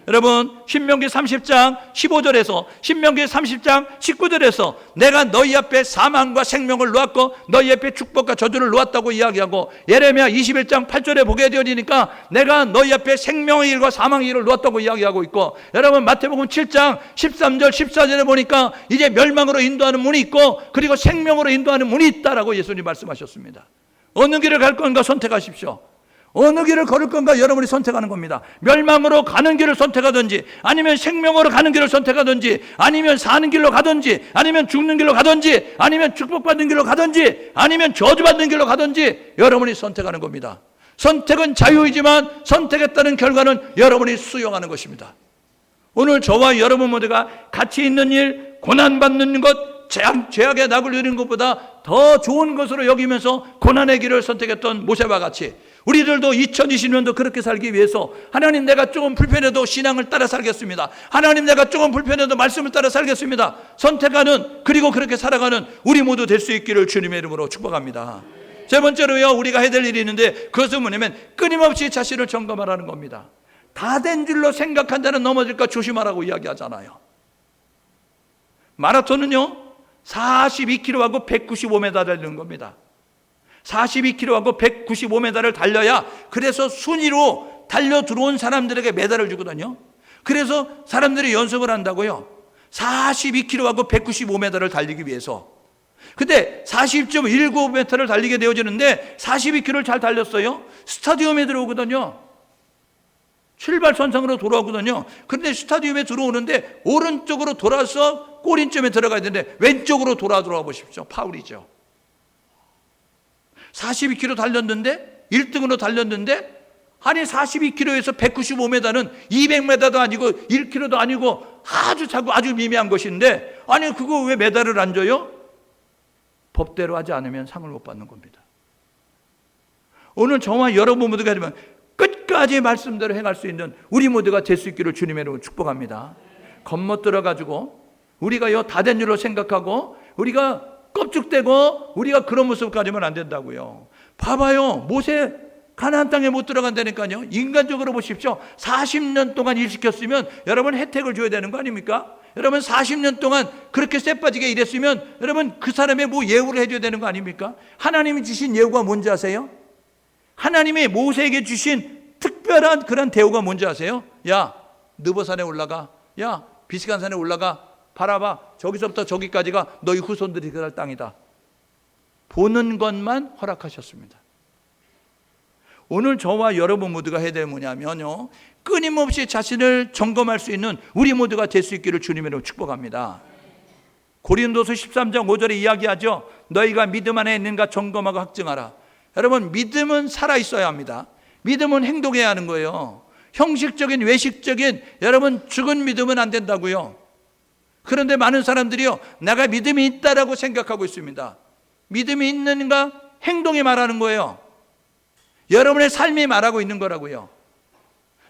여러분, 신명기 30장 15절에서 신명기 30장 19절에서 내가 너희 앞에 사망과 생명을 놓았고 너희 앞에 축복과 저주를 놓았다고 이야기하고, 예레미야 21장 8절에 보게 되어지니까 내가 너희 앞에 생명의 일과 사망의 일을 놓았다고 이야기하고 있고, 여러분 마태복음 7장 13절 14절에 보니까 이제 멸망으로 인도하는 문이 있고 그리고 생명으로 인도하는 문이 있다라고 예수님 말씀하셨습니다. 어느 길을 갈 건가 선택하십시오. 어느 길을 걸을 건가 여러분이 선택하는 겁니다. 멸망으로 가는 길을 선택하든지, 아니면 생명으로 가는 길을 선택하든지, 아니면 사는 길로 가든지, 아니면 죽는 길로 가든지, 아니면 축복받는 길로 가든지, 아니면 저주받는 길로 가든지 여러분이 선택하는 겁니다. 선택은 자유이지만 선택했다는 결과는 여러분이 수용하는 것입니다. 오늘 저와 여러분 모두가 가치 있는 일, 고난받는 것, 죄악의 낙을 누리는 것보다 더 좋은 것으로 여기면서 고난의 길을 선택했던 모세와 같이 우리들도 2020년도 그렇게 살기 위해서, 하나님 내가 조금 불편해도 신앙을 따라 살겠습니다. 하나님 내가 조금 불편해도 말씀을 따라 살겠습니다. 선택하는, 그리고 그렇게 살아가는 우리 모두 될 수 있기를 주님의 이름으로 축복합니다. 세 번째로요, 우리가 해야 될 일이 있는데 그것은 뭐냐면 끊임없이 자신을 점검하라는 겁니다. 다 된 줄로 생각한 자는 넘어질까 조심하라고 이야기하잖아요. 마라톤은요 42km하고 195m 달리는 겁니다. 42km하고 195m를 달려야, 그래서 순위로 달려 들어온 사람들에게 메달을 주거든요. 그래서 사람들이 연습을 한다고요. 42km하고 195m를 달리기 위해서. 근데 40.19m를 달리게 되어지는데 42km를 잘 달렸어요. 스타디움에 들어오거든요. 출발선상으로 돌아오거든요. 그런데 스타디움에 들어오는데 오른쪽으로 돌아서 골인점에 들어가야 되는데 왼쪽으로 돌아와 보십시오. 파울이죠. 42km 달렸는데, 1등으로 달렸는데, 아니 42km에서 195m는 200m도 아니고 1km도 아니고 아주 미미한 것인데, 아니 그거 왜 메달을 안 줘요? 법대로 하지 않으면 상을 못 받는 겁니다. 오늘 저와 여러분 모두가 되면 끝까지 말씀대로 행할 수 있는 우리 모두가 될 수 있기를 주님의 이름으로 축복합니다. 겁먹들어 가지고 우리가 다 된 줄로 생각하고 우리가 껍죽대고 우리가 그런 모습 가지면 안 된다고요. 봐봐요, 모세 가나안 땅에 못 들어간다니까요. 인간적으로 보십시오. 40년 동안 일 시켰으면 여러분 혜택을 줘야 되는 거 아닙니까? 여러분 40년 동안 그렇게 쎄빠지게 일했으면 여러분 그 사람의 뭐 예우를 해줘야 되는 거 아닙니까? 하나님이 주신 예우가 뭔지 아세요? 하나님이 모세에게 주신 특별한 그런 대우가 뭔지 아세요? 야, 느보산에 올라가. 야, 비스간산에 올라가. 바라봐, 저기서부터 저기까지가 너희 후손들이 들어갈 땅이다. 보는 것만 허락하셨습니다. 오늘 저와 여러분 모두가 해야 될 뭐냐면요, 끊임없이 자신을 점검할 수 있는 우리 모두가 될 수 있기를 주님으로 축복합니다. 고린도서 13장 5절에 이야기하죠. 너희가 믿음 안에 있는가 점검하고 확증하라. 여러분, 믿음은 살아있어야 합니다. 믿음은 행동해야 하는 거예요. 형식적인 외식적인 여러분 죽은 믿음은 안 된다고요. 그런데 많은 사람들이요, 내가 믿음이 있다라고 생각하고 있습니다. 믿음이 있는가? 행동이 말하는 거예요. 여러분의 삶이 말하고 있는 거라고요.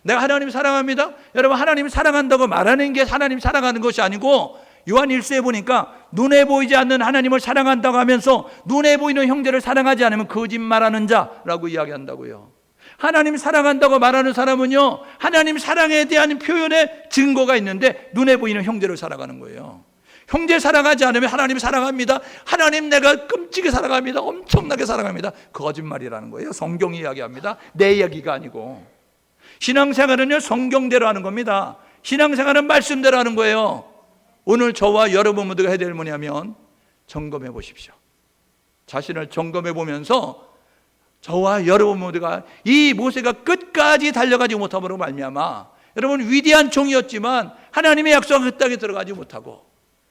내가 하나님 사랑합니다. 여러분, 하나님 사랑한다고 말하는 게 하나님 사랑하는 것이 아니고, 요한 1서에 보니까 눈에 보이지 않는 하나님을 사랑한다고 하면서 눈에 보이는 형제를 사랑하지 않으면 거짓말하는 자라고 이야기한다고요. 하나님 사랑한다고 말하는 사람은요, 하나님 사랑에 대한 표현의 증거가 있는데 눈에 보이는 형제를 사랑하는 거예요. 형제 사랑하지 않으면 하나님 사랑합니다. 하나님 내가 끔찍이 사랑합니다. 엄청나게 사랑합니다. 거짓말이라는 거예요. 성경이 이야기합니다. 내 이야기가 아니고. 신앙생활은요, 성경대로 하는 겁니다. 신앙생활은 말씀대로 하는 거예요. 오늘 저와 여러분 모두가 해야 될 뭐냐면 점검해 보십시오. 자신을 점검해 보면서 저와 여러분 모두가 이 모세가 끝까지 달려가지 못함으로 말미암아 여러분 위대한 종이었지만 하나님의 약속한 그 땅에 들어가지 못하고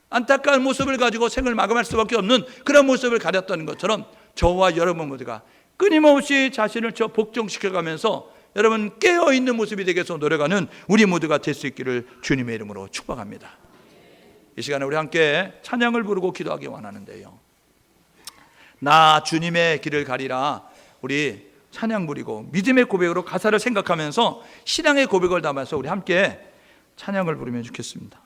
안타까운 모습을 가지고 생을 마감할 수밖에 없는 그런 모습을 가졌던 것처럼 저와 여러분 모두가 끊임없이 자신을 복종시켜가면서 여러분 깨어있는 모습이 되기 위해서 노력하는 우리 모두가 될 수 있기를 주님의 이름으로 축복합니다. 이 시간에 우리 함께 찬양을 부르고 기도하기 원하는데요, 나 주님의 길을 가리라. 우리 찬양 부리고 믿음의 고백으로 가사를 생각하면서 신앙의 고백을 담아서 우리 함께 찬양을 부르면 좋겠습니다.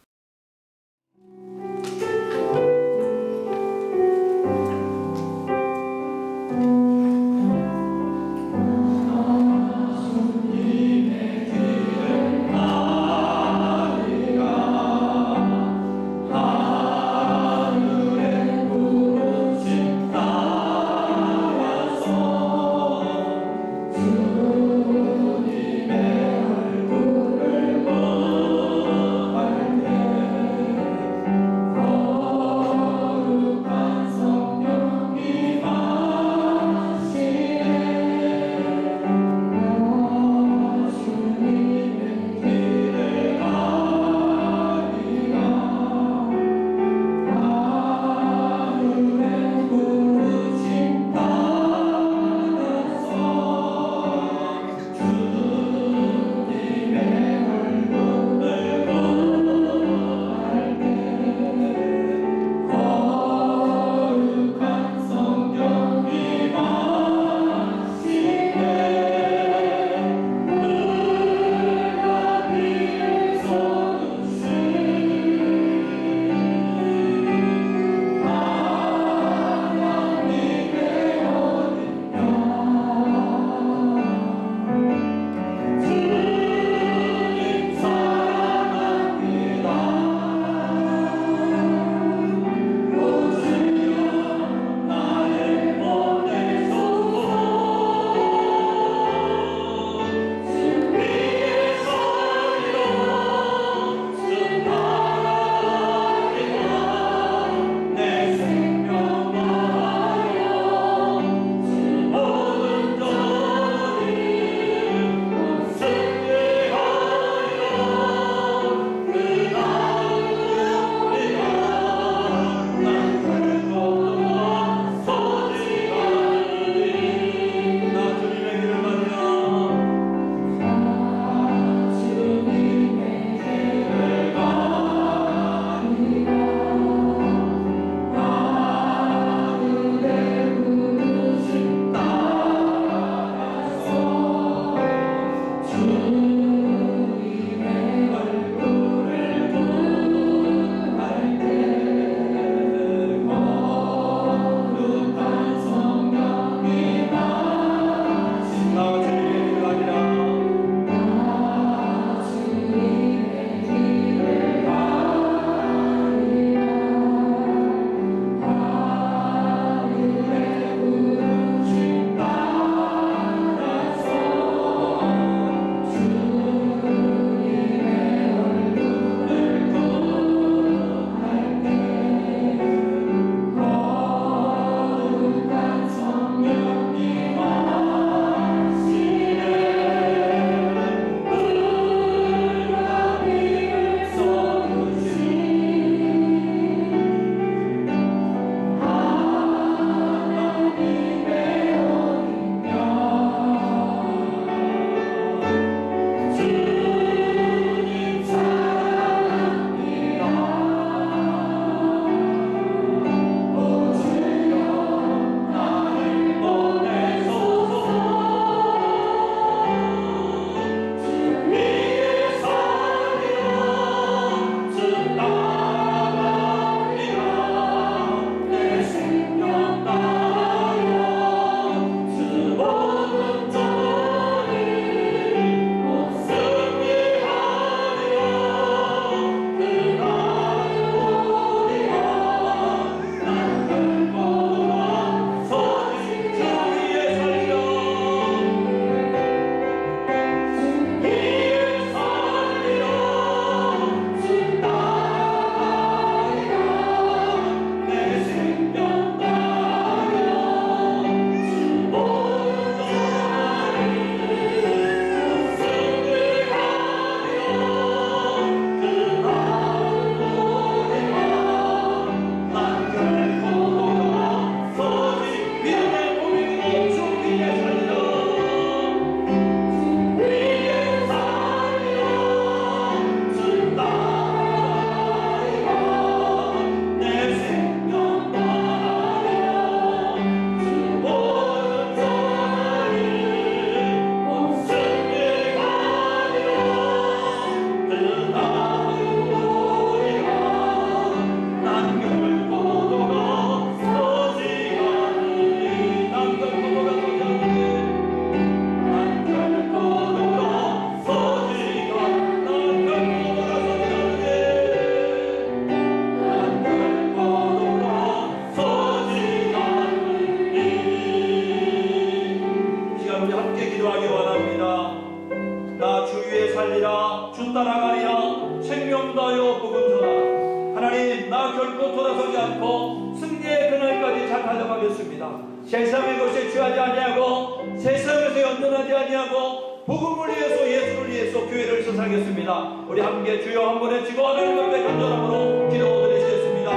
위에 살리라. 주 따라가리라. 생명 다하여 복음 전하라. 하나님, 나 결코 돌아서지 않고 승리의 그날까지 잘 달려가겠습니다. 세상의 것에 취하지 아니하고 세상에서 연연하지 아니하고 복음을 위해서, 예수를 위해서 교회를 세상하겠습니다. 우리 함께 주여 한 번 외치고 하나님 앞에 간절함으로 기도드리시겠습니다.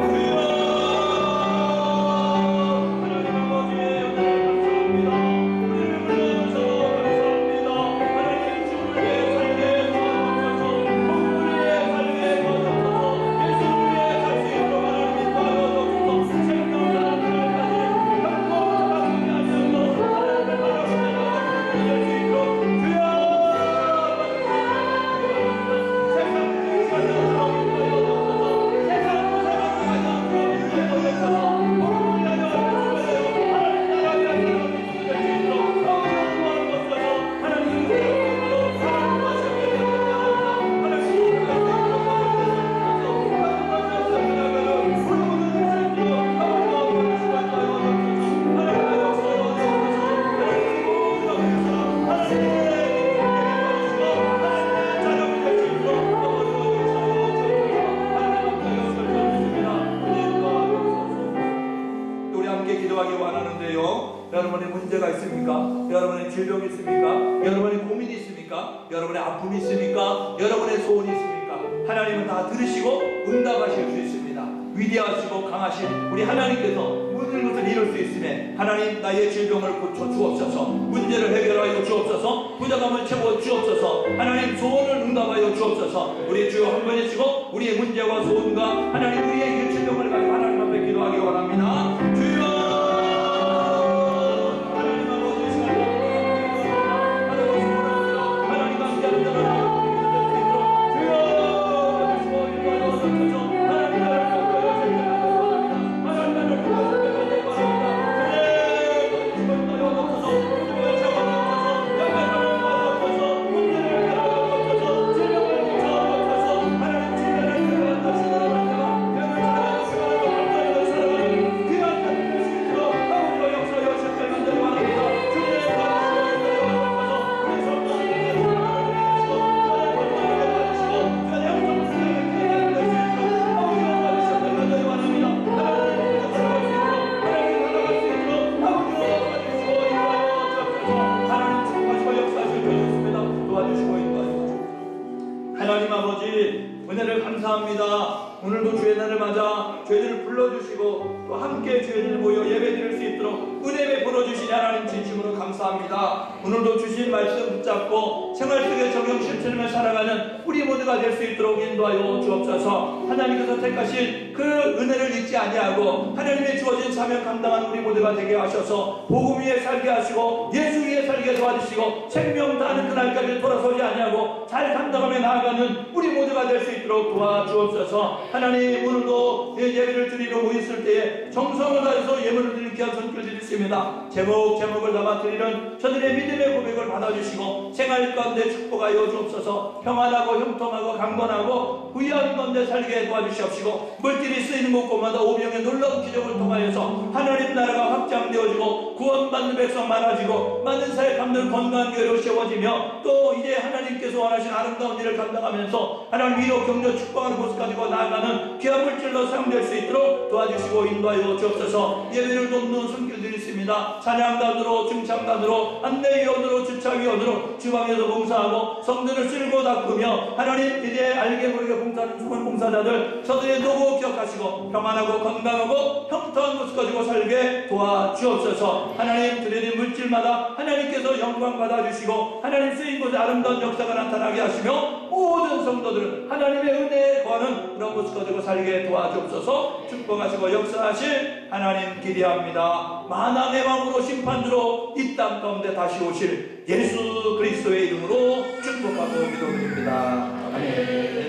주여, 하나님 아버지의 은혜를 감사합니다. 우리를 불러주셔서 감사합니다. 하나님, 주를 위해 살게 도와주셔서, 복음을 위해 살게 도와주셔서, 예수를 위해 살 수 있도록 하나님 인도하여 주옵소서. 생명나는 그날까지 결코 돌아서지 아니하고 하나님의 바라보는 될수 있도록 여러분의 문제가 있습니까? 여러분의 질병이 있습니까? 여러분의 고민이 있습니까? 여러분의 아픔이 있습니까? 여러분의 소원이 있습니까? 하나님은 다 들으시고 응답하실 수 있습니다. 위대하시고 강하신 우리 하나님께서 모든 것을 이룰 수 있음에, 하나님, 나의 질병을 고쳐 주옵소서. 문제를 해결하여 주옵소서. 부족함을 채워 주옵소서. 하나님, 소원을 응답하여 주옵소서. 우리 주여 한 번 해주시고 우리의 문제와 소원과 하나님, 우리의 질병을 가지고 하나님 앞에 기도하기 원합니다. 주여, 하나님 아버지, 은혜를 감사합니다. 오늘도 주의 날을 맞아 죄들을 불러주시고 또 함께 죄들을 모여 예배드릴 수 있도록 은혜 베풀어 주신 하나님 진심으로 감사합니다. 오늘도 주신 말씀 붙잡고 생활 속에 적용 실천하며 살아가는 우리 모두가 될 수 있도록 인도하여 주옵소서. 하나님께서 택하신 그 은혜를 잊지 아니하고 하나님의 주어진 사명 감당한 우리 모두가 되게 하셔서 복음 위에 살게 하시고 예수 위에 살게 도와주시고 생명 다하는 그날까지 돌아서지 아니하고 잘 감당하며 나아가는 우리 모두가 될 수 있도록 도와주옵소서. 하나님, 오늘도 예배를 드리러 모였을 때에 정성을 다해서 예물을 드리는 귀한 손길 드리겠습니다. 제목을 담아 드리는 저들의 믿음의 고백을 받아주시고 생활 가운데 축복하여 주옵소서. 평안하고 형통하고 강건하고 부유한 가운데 살게 도와주시옵시고 물질이 쓰이는 곳곳마다 오병의 놀라운 기적을 통하여서 하나님 나라가 확장되어지고 구원받는 백성 많아지고 많은 사회 감들 건강한 교회로 세워지며 또 이제 하나님께서 원하신 아름다운 일을 감당하면서 하나님 위로 격려 축복하는 모습 가지고 나아가는 귀한 물질로 사용될 수 있도록 도와주시고 인도하여 주옵소서. 예배를 돕는 손길 드리겠습니다. 찬양단으로, 중창단으로, 안내위원으로, 주차위원으로 주방에서 봉사하고 성전을 쓸고 닦으며 하나님, 이제 알게 모르게 봉사하는 수많은 봉사자들 저들의 노고 기억하시고 평안하고 건강하고 형통한 모습 가지고 살게 도와주옵소서. 하나님, 드리는 물질마다 하나님께서 영광 받아주시고 하나님 쓰인 곳에 아름다운 역사가 나타나게 하시며 모든 성도들은 하나님의 은혜에 거하는 그런 모습 가지고 살게 도와주옵소서. 축복하시고 역사하실 하나님 기대합니다. 만왕의 왕으로 심판주로 이 땅 가운데 다시 오실 예수 그리스도의 이름으로 축복하고 기도드립니다. 아멘.